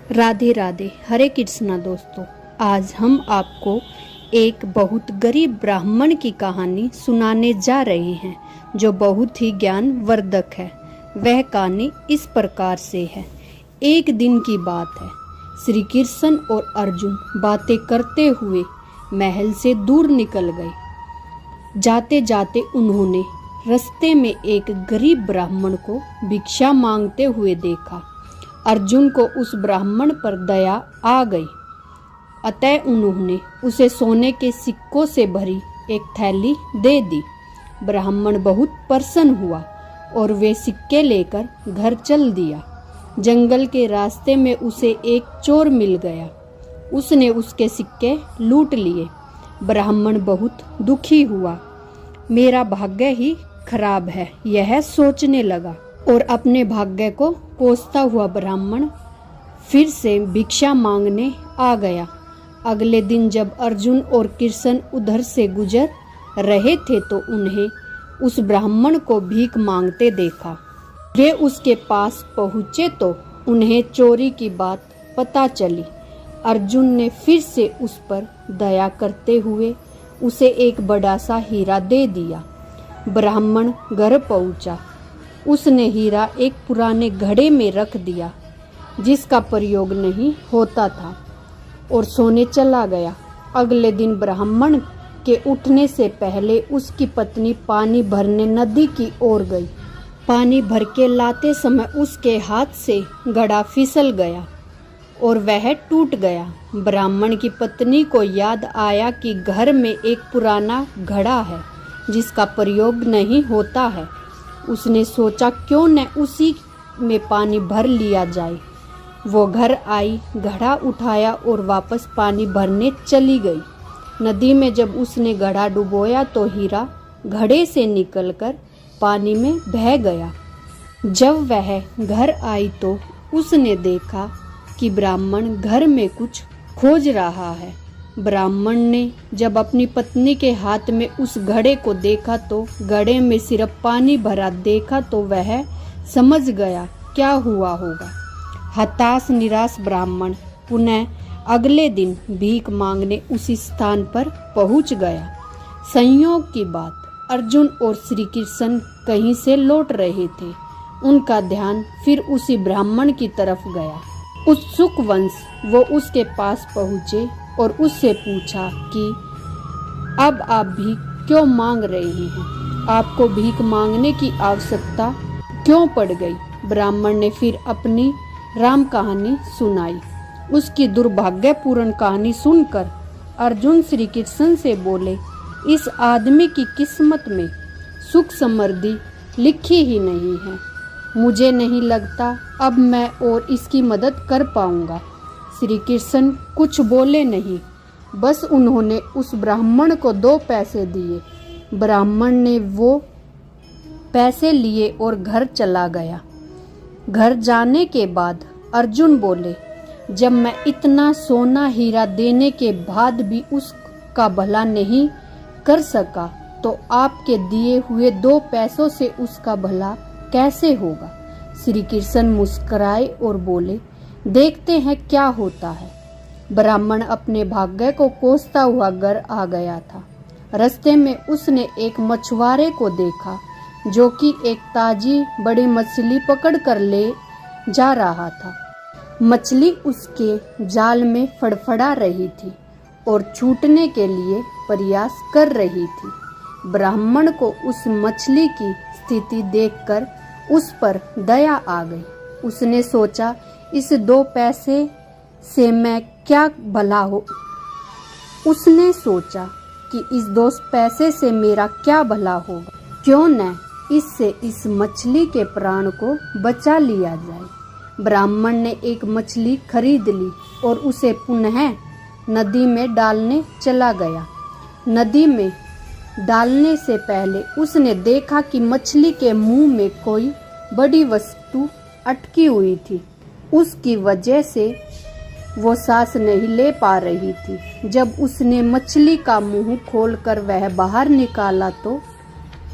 राधे राधे, हरे कृष्णा दोस्तों। आज हम आपको एक बहुत गरीब ब्राह्मण की कहानी सुनाने जा रहे हैं जो बहुत ही ज्ञानवर्धक है। वह कहानी इस प्रकार से है। एक दिन की बात है, श्री कृष्ण और अर्जुन बातें करते हुए महल से दूर निकल गए। जाते जाते उन्होंने रास्ते में एक गरीब ब्राह्मण को भिक्षा मांगते हुए देखा। अर्जुन को उस ब्राह्मण पर दया आ गई, अतः उन्होंने उसे सोने के सिक्कों से भरी एक थैली दे दी। ब्राह्मण बहुत प्रसन्न हुआ और वे सिक्के लेकर घर चल दिया। जंगल के रास्ते में उसे एक चोर मिल गया। उसने उसके सिक्के लूट लिए। ब्राह्मण बहुत दुखी हुआ। मेरा भाग्य ही खराब है, यह सोचने लगा और अपने भाग्य को कोसता हुआ ब्राह्मण फिर से भिक्षा मांगने आ गया। अगले दिन जब अर्जुन और कृष्ण उधर से गुजर रहे थे तो उन्हें उस ब्राह्मण को भीख मांगते देखा। वे उसके पास पहुँचे तो उन्हें चोरी की बात पता चली। अर्जुन ने फिर से उस पर दया करते हुए उसे एक बड़ा सा हीरा दे दिया। ब्राह्मण घर पहुँचा। उसने हीरा एक पुराने घड़े में रख दिया जिसका प्रयोग नहीं होता था और सोने चला गया। अगले दिन ब्राह्मण के उठने से पहले उसकी पत्नी पानी भरने नदी की ओर गई। पानी भर के लाते समय उसके हाथ से घड़ा फिसल गया और वह टूट गया। ब्राह्मण की पत्नी को याद आया कि घर में एक पुराना घड़ा है जिसका प्रयोग नहीं होता है। उसने सोचा क्यों न उसी में पानी भर लिया जाए। वो घर आई, घड़ा उठाया और वापस पानी भरने चली गई। नदी में जब उसने घड़ा डुबोया तो हीरा घड़े से निकलकर पानी में बह गया। जब वह घर आई तो उसने देखा कि ब्राह्मण घर में कुछ खोज रहा है। ब्राह्मण ने जब अपनी पत्नी के हाथ में उस घड़े को देखा तो घड़े में सिर्फ पानी भरा देखा तो वह समझ गया क्या हुआ होगा। हताश निराश ब्राह्मण पुनः अगले दिन भीख मांगने उसी स्थान पर पहुंच गया। संयोग की बात, अर्जुन और श्री कृष्ण कहीं से लौट रहे थे। उनका ध्यान फिर उसी ब्राह्मण की तरफ गया। उत्सुक वंश वो उसके पास पहुँचे और उससे पूछा कि अब आप भीख क्यों मांग रहे हैं? आपको भीख मांगने की आवश्यकता क्यों पड़ गई? ब्राह्मण ने फिर अपनी राम कहानी सुनाई। उसकी दुर्भाग्यपूर्ण कहानी सुनकर अर्जुन श्री कृष्ण से बोले, इस आदमी की किस्मत में सुख समृद्धि लिखी ही नहीं है। मुझे नहीं लगता अब मैं और इसकी मदद कर पाऊंगा। श्री कृष्ण कुछ बोले नहीं, बस उन्होंने उस ब्राह्मण को 2 पैसे दिए। ब्राह्मण ने वो पैसे लिए और घर चला गया। घर जाने के बाद अर्जुन बोले, जब मैं इतना सोना हीरा देने के बाद भी उसका भला नहीं कर सका तो आपके दिए हुए 2 पैसों से उसका भला कैसे होगा? श्री कृष्ण मुस्कुराए और बोले, देखते हैं क्या होता है। ब्राह्मण अपने भाग्य को कोसता हुआ घर आ गया था। रास्ते में उसने एक मछुआरे को देखा जो कि एक ताजी बड़ी मछली पकड़ कर ले जा रहा था। मछली उसके जाल में फड़फड़ा रही थी और छूटने के लिए प्रयास कर रही थी। ब्राह्मण को उस मछली की स्थिति देखकर उस पर दया आ गई। उसने सोचा, इस 2 पैसे से मैं क्या भला हो। उसने सोचा कि इस 2 पैसे से मेरा क्या भला होगा। क्यों न इससे इस मछली के प्राण को बचा लिया जाए। ब्राह्मण ने एक मछली खरीद ली और उसे पुनः नदी में डालने चला गया। नदी में डालने से पहले उसने देखा कि मछली के मुंह में कोई बड़ी वस्तु अटकी हुई थी। उसकी वजह से वो सांस नहीं ले पा रही थी। जब उसने मछली का मुंह खोलकर वह बाहर निकाला तो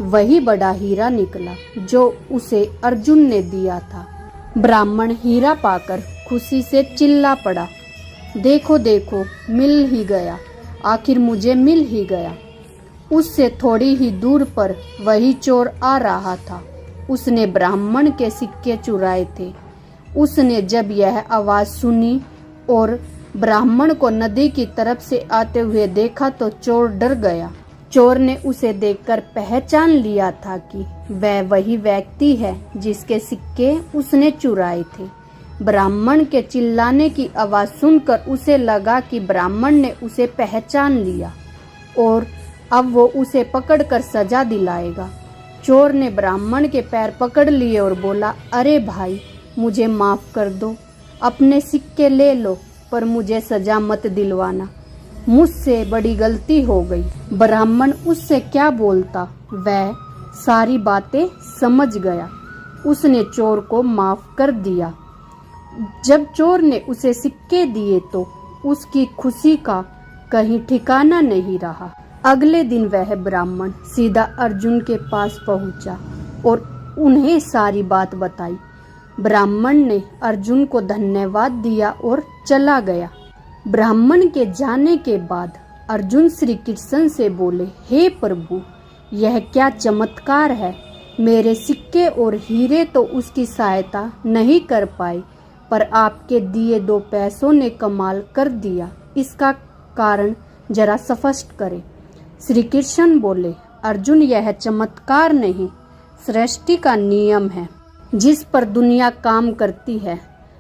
वही बड़ा हीरा निकला जो उसे अर्जुन ने दिया था। ब्राह्मण हीरा पाकर खुशी से चिल्ला पड़ा, देखो देखो, मिल ही गया, आखिर मुझे मिल ही गया। उससे थोड़ी ही दूर पर वही चोर आ रहा था। उसने ब्राह्मण के सिक्के चुराए थे। उसने जब यह आवाज़ सुनी और ब्राह्मण को नदी की तरफ से आते हुए देखा तो चोर डर गया। चोर ने उसे देखकर पहचान लिया था कि वह वही व्यक्ति है जिसके सिक्के उसने चुराए थे। ब्राह्मण के चिल्लाने की आवाज़ सुनकर उसे लगा कि ब्राह्मण ने उसे पहचान लिया और अब वो उसे पकड़कर सजा दिलाएगा। चोर ने ब्राह्मण के पैर पकड़ लिए और बोला, अरे भाई, मुझे माफ़ कर दो, अपने सिक्के ले लो, पर मुझे सजा मत दिलवाना, मुझसे बड़ी गलती हो गई। ब्राह्मण उससे क्या बोलता, वह सारी बातें समझ गया। उसने चोर को माफ़ कर दिया। जब चोर ने उसे सिक्के दिए तो उसकी खुशी का कहीं ठिकाना नहीं रहा। अगले दिन वह ब्राह्मण सीधा अर्जुन के पास पहुंचा और उन्हें सारी बात बताई। ब्राह्मण ने अर्जुन को धन्यवाद दिया और चला गया। ब्राह्मण के जाने के बाद अर्जुन श्री कृष्ण से बोले, हे प्रभु, यह क्या चमत्कार है। मेरे सिक्के और हीरे तो उसकी सहायता नहीं कर पाए, पर आपके दिए 2 पैसों ने कमाल कर दिया। इसका कारण जरा स्पष्ट करें। श्री कृष्ण बोले, अर्जुन, यह चमत्कार नहीं, सृष्टि का नियम है जिस पर दुनिया काम करती है।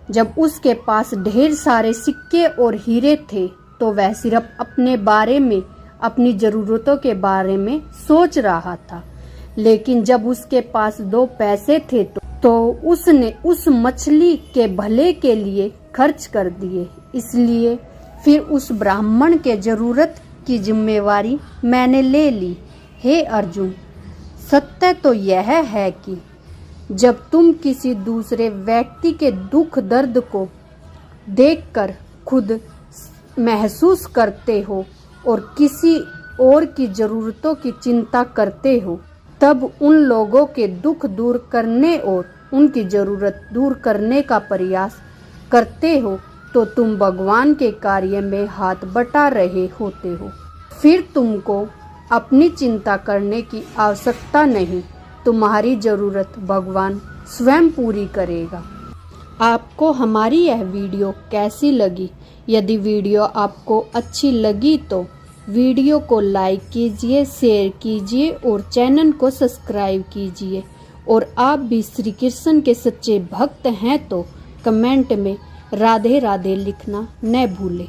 जब उसके पास ढेर सारे सिक्के और हीरे थे तो वह सिर्फ अपने बारे में, अपनी जरूरतों के बारे में सोच रहा था। लेकिन जब उसके पास 2 पैसे थे तो उसने उस मछली के भले के लिए खर्च कर दिए। इसलिए फिर उस ब्राह्मण के जरूरत की जिम्मेवारी मैंने ले ली। हे अर्जुन, सत्य तो यह है कि जब तुम किसी दूसरे व्यक्ति के दुख दर्द को देखकर खुद महसूस करते हो और किसी और की जरूरतों की चिंता करते हो, तब उन लोगों के दुख दूर करने और उनकी जरूरत दूर करने का प्रयास करते हो तो तुम भगवान के कार्य में हाथ बटा रहे होते हो। फिर तुमको अपनी चिंता करने की आवश्यकता नहीं, तुम्हारी जरूरत भगवान स्वयं पूरी करेगा। आपको हमारी यह वीडियो कैसी लगी? यदि वीडियो आपको अच्छी लगी तो वीडियो को लाइक कीजिए, शेयर कीजिए और चैनल को सब्सक्राइब कीजिए। और आप भी श्री कृष्ण के सच्चे भक्त हैं तो कमेंट में राधे राधे लिखना न भूलें।